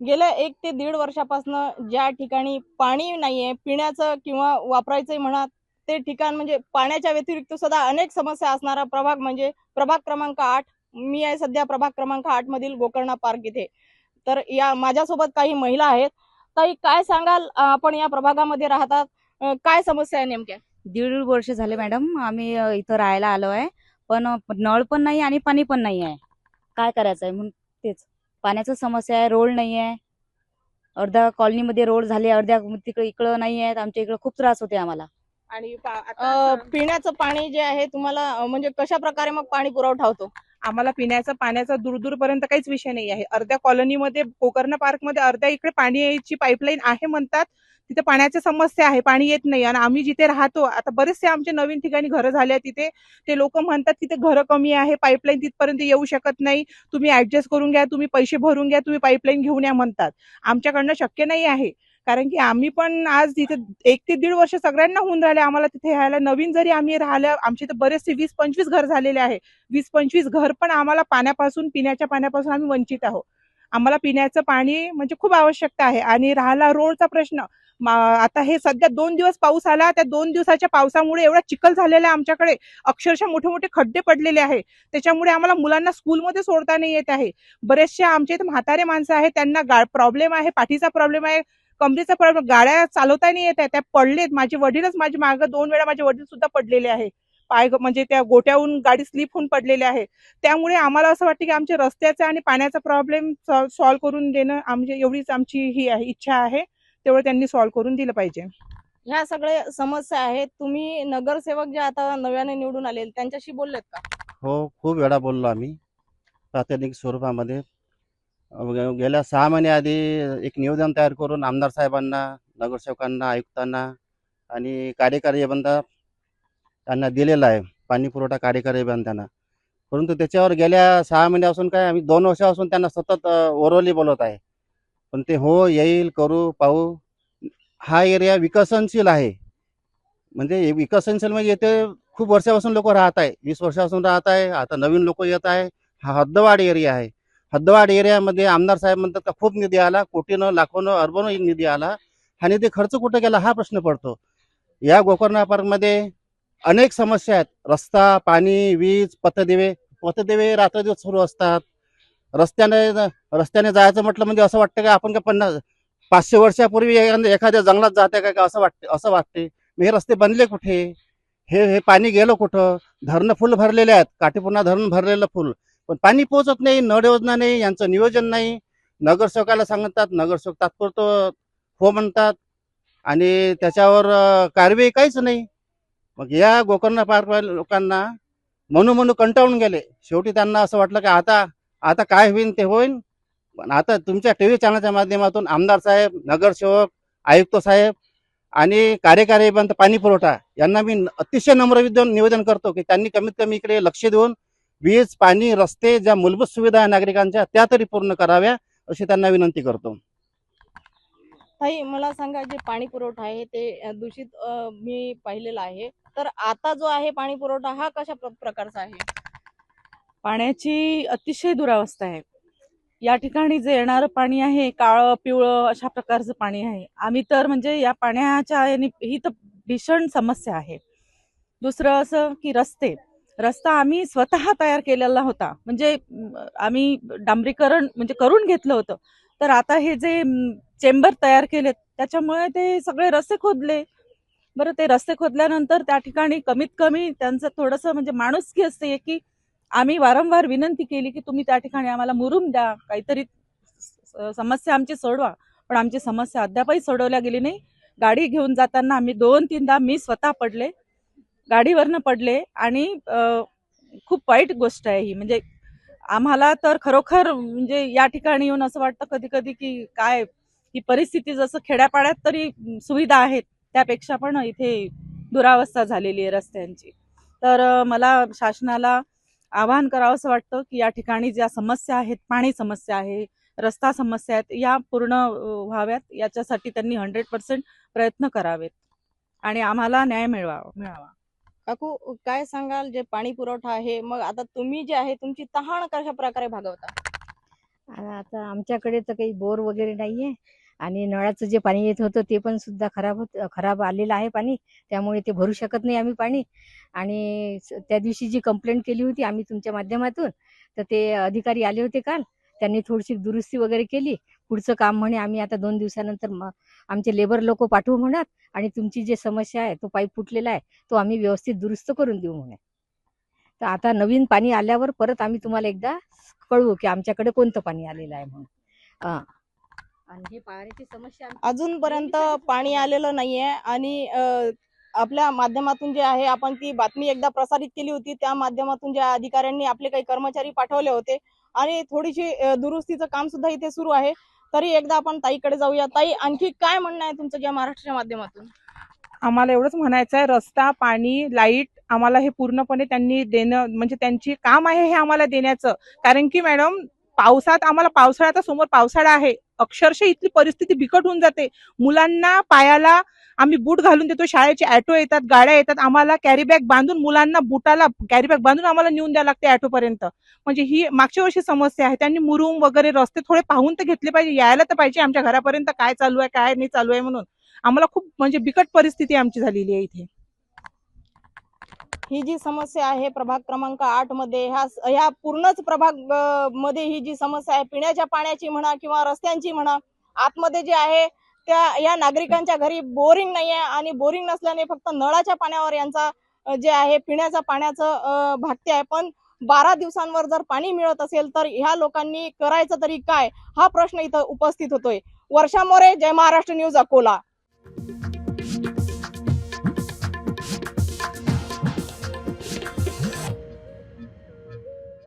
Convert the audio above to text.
गेल्या 1 ते 1.5 वर्षापासून ज्या ठिकाणी पाणी नाहीये पिण्याचं किंवा वापरायचंही म्हणा, ते ठिकाण म्हणजे पाण्याच्या व्यतिरिक्त सुद्धा अनेक समस्या असणारा प्रभाग म्हणजे प्रभाग क्रमांक 8. मी आहे सध्या प्रभाग क्रमांक 8 मधील गोकर्णा पार्क इथे. तर या माझ्यासोबत काही महिला आहेत. ताई, काय सांगाल, आपण या प्रभागामध्ये राहतात, काय समस्या आहे नेमक्या? 1.5 वर्ष झाले मॅडम, आम्ही इथं राहायला आलो आहे. पण नळ पण नाही आणि पाणी पण नाही आहे. काय करायचं आहे म्हणून तेच पाण्याचं समस्या आहे. रोड नाही आहे. अर्ध्या कॉलनीमध्ये रोड झाले, अर्ध्या तिकडे इकडं नाही आहेत. आमच्या इकडे खूप त्रास होते आम्हाला. आणि पिण्याचं पाणी जे आहे तुम्हाला, म्हणजे कशा प्रकारे मग पाणी पुरवठा होतो? आम्हाला पिण्याचा पाण्याचा दूरपर्यंत काहीच विषय नाही आहे. अर्ध्या कॉलनीमध्ये गोकर्ण पार्कमध्ये अर्ध्या इकडे पाणी यायची पाईपलाईन आहे म्हणतात, तिथे पाण्याची समस्या आहे, पाणी येत नाही. आणि आम्ही जिथे राहतो आता बरेचसे आमचे नवीन ठिकाणी घरं झाले आहेत, तिथे ते लोक म्हणतात तिथे घरं कमी आहे, पाईपलाईन तिथपर्यंत येऊ शकत नाही, तुम्ही ऍडजस्ट करून घ्या, तुम्ही पैसे भरून घ्या, तुम्ही पाईपलाईन घेऊन या म्हणतात. आमच्याकडनं शक्य नाही आहे, कारण की आम्ही पण आज तिथे 1 ते 1.5 वर्ष सगळ्यांना होऊन राहिले आम्हाला तिथे राहायला. नवीन जरी आम्ही राहिल्या, आमचे तर बरेचसे 20-25 घर झालेले आहे. 20-25 घर पण आम्हाला पाण्यापासून, पिण्याच्या पाण्यापासून आम्ही वंचित आहोत. आम्हाला पिण्याचं पाणी म्हणजे खूप आवश्यकता आहे. आणि राहिला रोडचा प्रश्न, आता हे सध्या 2 दिवस पाऊस आला, त्या 2 दिवसाच्या पावसामुळे एवढा चिखल झालेला आहे आमच्याकडे, अक्षरशः मोठे मोठे खड्डे पडलेले आहे. त्याच्यामुळे आम्हाला मुलांना स्कूलमध्ये सोडता नाही येत आहे. बरेचसे आमचे इथे म्हातारे माणसं आहेत, त्यांना प्रॉब्लेम आहे, पाठीचा प्रॉब्लेम आहे, कमरेचा प्रॉब्लेम, गाड्या चालवता नाही येत आहे, त्या पडलेत. माझे वडीलच, माझे मागं 2 वेळा माझे वडील सुद्धा पडलेले आहे, पाय म्हणजे त्या गोट्याहून गाडी स्लिप होऊन पडलेले आहे. त्यामुळे आम्हाला असं वाटतं की आमच्या रस्त्याचा आणि पाण्याचा प्रॉब्लेम सॉल्व्ह करून देणं आमची एवढीच आमची ही आहे, इच्छा आहे. तेवढं त्यांनी सॉल्व्ह करून दिलं पाहिजे. ह्या सगळ्या समस्या आहेत. तुम्ही नगरसेवक जे आता नव्याने निवडून आले त्यांच्याशी बोललेत का? हो, खूप वेळा बोललो आम्ही प्रातिनिधिक स्वरूपामध्ये. गेल्या 6 महिन्याआधी एक निवेदन तयार करून आमदार साहेबांना, नगरसेवकांना, आयुक्तांना आणि कार्यकारी अभियंता त्यांना दिलेला आहे, पाणी पुरवठा कार्यकारी अभियंत्यांना. परंतु त्याच्यावर गेल्या 6 महिन्यापासून काय, आम्ही 2 वर्षापासून त्यांना सतत ओरवली बोलत आहे. पण ते हो येईल, करू, पाहू. हा एरिया विकसनशील आहे. म्हणजे विकसनशील म्हणजे इथे खूप वर्षापासून लोक राहत आहे, 20 वर्षापासून राहत आहे. आता नवीन लोक येत आहे. हा हद्दवाढ एरिया आहे. हद्दवाढ एरियामध्ये आमदार साहेब म्हणतात का खूप निधी आला, कोटीनं, लाखोनं, अरबोनं निधी आला. हा निधी खर्च कुठं गेला हा प्रश्न पडतो. या गोकर्ण पार्कमध्ये अनेक समस्या आहेत. रस्ता, पाणी, वीज, पथदिवे रात्रदिवस सुरू असतात. रस्त्याने रस्त्याने जायचं म्हटलं म्हणजे असं वाटतं का आपण का 500 वर्षापूर्वी एखाद्या जंगलात जाते का असं वाटते. हे रस्ते बनले कुठे, हे पाणी गेलं कुठं. धरणं फुल भरलेले आहेत, काठीपूर्णा धरण भरलेलं फुल, पण पाणी पोहोचत नाही, नळ योजना नाही, यांचं नियोजन नाही. नगरसेवकाला सांगतात, नगरसेवक तात्पुरतं हो म्हणतात आणि त्याच्यावर कारवाई काहीच नाही. मग या गोकर्ण पार्क लोकांना म्हणून कंटाळून गेले. शेवटी त्यांना असं वाटलं की आता आता काय होईल ते होईल. पण आता तुमच्या टीव्ही चॅनलच्या माध्यमातून आमदार साहेब, नगरसेवक, आयुक्त साहेब आणि कार्यकारी अभियंता पाणी पुरवठा यांना मी अतिशय नम्र निवेदन करतो की त्यांनी कमीत कमी इकडे लक्ष देऊन वीज, पाणी, रस्ते, ज्या मूलभूत सुविधा आहे नागरिकांच्या त्या तरी पूर्ण कराव्या, अशी त्यांना विनंती करतो. ताई, मला सांगा, जे पाणी पुरवठा आहे ते दूषित मी पाहिलेलं आहे. तर आता जो आहे पाणी पुरवठा हा कशा प्रकारचा आहे? पाण्याची अतिशय दुरावस्था आहे. या ठिकाणी जे येणारं पाणी आहे काळं पिवळं अशा प्रकारचं पाणी आहे. आम्ही तर म्हणजे या पाण्याच्या ही तर भीषण समस्या आहे. दुसरं असं की रस्ता आम्ही स्वतः तयार केलेला होता. म्हणजे आम्ही डांबरीकरण म्हणजे करून घेतलं होतं. तर आता हे जे चेंबर तयार केलेत त्याच्यामुळे ते सगळे रस्ते खोदले. बरं, ते रस्ते खोदल्यानंतर त्या ठिकाणी कमीत कमी त्यांचं थोडंसं म्हणजे माणुसकी असते की आम्ही वारंवार विनंती केली की तुम्ही त्या ठिकाणी आम्हाला मुरूम द्या, काहीतरी समस्या आमची सोडवा. पण आमची समस्या अद्यापही सोडवल्या गेली नाही. गाडी घेऊन जाताना आम्ही 2-3दा मी स्वतः पडले, गाडीवरनं पडले. आणि खूप वाईट गोष्ट आहे ही. म्हणजे आम्हाला तर खरोखर म्हणजे या ठिकाणी येऊन असं वाटतं कधी कधी की काय ही परिस्थिती, जसं खेड्यापाड्यात तरी सुविधा आहेत त्यापेक्षा पण इथे दुरावस्था झालेली आहे रस्त्यांची. तर मला शासनाला आवाहन करावं असं वाटतं की या ठिकाणी ज्या समस्या आहेत, पाणी समस्या आहे, रस्ता समस्या आहेत, या पूर्ण व्हाव्यात. याच्यासाठी त्यांनी 100% प्रयत्न करावेत आणि आम्हाला न्याय मिळावा. काकू, काय सांगाल, जे पाणी पुरवठा आहे, मग आता तुम्ही जे आहे तुमची तहान कशा प्रकारे भागवता? आता आमच्याकडे तर काही बोर वगैरे नाहीये आणि नळाचं जे पाणी येत होतं ते पण सुद्धा खराब आलेलं आहे पाणी. त्यामुळे ते भरू शकत नाही आम्ही पाणी. आणि त्या दिवशी जी कंप्लेंट केली होती आम्ही तुमच्या माध्यमातून, तर ते अधिकारी आले होते काल. त्यांनी थोडीशी दुरुस्ती वगैरे केली. पुढचं काम म्हणे आम्ही आता 2 दिवसानंतर आमचे लेबर लोक पाठवू म्हणत, आणि तुमची जी समस्या आहे तो पाईप फुटलेला आहे तो आम्ही व्यवस्थित दुरुस्त करून देऊ म्हणे. तर आता नवीन पाणी आल्यावर परत आम्ही तुम्हाला एकदा कळवू की आमच्याकडे कोणतं पाणी आलेलं आहे म्हणून. आणि हे पाण्याची समस्या अजूनपर्यंत पाणी आलेलं नाहीये आणि आपल्या माध्यमातून जे आहे आपण ती बातमी एकदा प्रसारित केली होती. त्या माध्यमातून ज्या अधिकाऱ्यांनी आपले काही कर्मचारी पाठवले होते आणि थोडीशी दुरुस्तीचं काम सुद्धा इथे सुरू आहे. तरी एकदा आपण ताईकडे जाऊया. ताई, आणखी काय म्हणणं आहे तुमचं या महाराष्ट्राच्या माध्यमातून? आम्हाला एवढंच म्हणायचं आहे, रस्ता, पाणी, लाईट आम्हाला हे पूर्णपणे त्यांनी देणं म्हणजे त्यांची काम आहे हे आम्हाला देण्याचं. कारण की मॅडम, पावसाळ्यात समोर पावसाळा आहे, अक्षरशः इथली परिस्थिती बिकट होऊन जाते. मुलांना पायाला आम्ही बूट घालून देतो, शाळेचे ऑटो येतात, गाड्या येतात, आम्हाला कॅरी बॅग बांधून, मुलांना बुटाला कॅरी बॅग बांधून आम्हाला नेऊन द्यावं लागते ऑटो पर्यंत. म्हणजे ही मागच्या वर्षी समस्या आहे. त्यांनी मुरुम वगैरे रस्ते थोडे पाहून तर घेतले पाहिजे, यायला तर पाहिजे आमच्या घरापर्यंत काय चालू आहे काय नाही चालू आहे म्हणून. आम्हाला खूप म्हणजे बिकट परिस्थिती आमची झालेली आहे इथे. ही जी समस्या आहे प्रभाग क्रमांक 8 मध्ये, ह्या पूर्णच प्रभाग मध्ये ही जी समस्या आहे पिण्याच्या पाण्याची म्हणा किंवा रस्त्यांची म्हणा, आतमध्ये जे आहे त्या या नागरिकांच्या घरी बोरिंग नाही आहे आणि बोरिंग नसल्याने फक्त नळाच्या पाण्यावर यांचा जे आहे पिण्याच्या पाण्याचं भागते आहे. पण 12 दिवसांवर जर पाणी मिळत असेल तर ह्या लोकांनी करायचं तरी काय, हा प्रश्न इथं उपस्थित होतोय. वर्षा मोरे, जय महाराष्ट्र न्यूज, अकोला.